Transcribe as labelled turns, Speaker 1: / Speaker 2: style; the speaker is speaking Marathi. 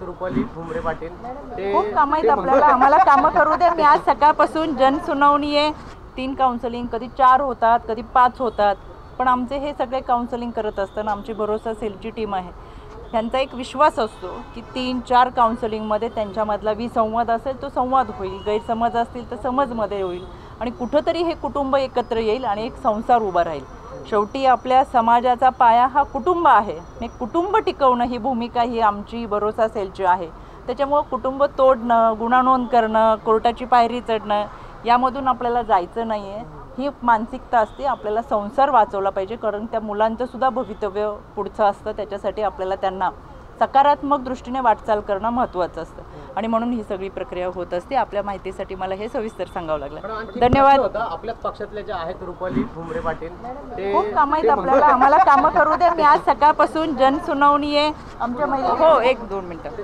Speaker 1: रुपाली ठुमरे पाटील ते
Speaker 2: खूप कामं आहेत आपल्याला, आम्हाला कामं करू द्या। मी आज सकाळपासून जनसुनावणी आहे, 3 काउन्सिलिंग, कधी 4 होतात, कधी 5 होतात, पण आमचे हे सगळे काउन्सिलिंग करत असताना आमची भरोसा सेलची टीम आहे, त्यांचा एक विश्वास असतो की 3-4 काउन्सिलिंगमध्ये त्यांच्यामधला विसंवाद असेल तो संवाद होईल, गैरसमज असतील तर समजमध्ये होईल आणि कुठंतरी हे कुटुंब एकत्र येईल आणि एक संसार उभा राहील। शेवटी आपल्या समाजाचा पाया हा कुटुंब आहे, हे कुटुंब टिकवणं ही भूमिका ही आमची भरोसा सेलची आहे। त्याच्यामुळं कुटुंब तोडणं, गुन्हा नोंद करणं, कोर्टाची पायरी चढणं यामधून आपल्याला जायचं नाही आहे, ही मानसिकता असते। आपल्याला संसार वाचवला पाहिजे, कारण त्या मुलांचं सुद्धा भवितव्य पुढचं असतं, त्याच्यासाठी आपल्याला त्यांना सकारात्मक दृष्टीने वाटचाल करणं महत्त्वाचं असतं आणि म्हणून ही सगळी प्रक्रिया होत असते। आपल्या माहितीसाठी मला हे सविस्तर सांगावं लागलं। धन्यवाद।
Speaker 1: आपल्याच पक्षातले जे आहेत रुपाली ठुमरे पाटील ते
Speaker 2: खूप कामं आहेत आपल्याला, आम्हाला कामं करू द्या। मी आज सकाळपासून जनसुनावणी आहे आमच्या महिला, हो 1-2 मिनिटं।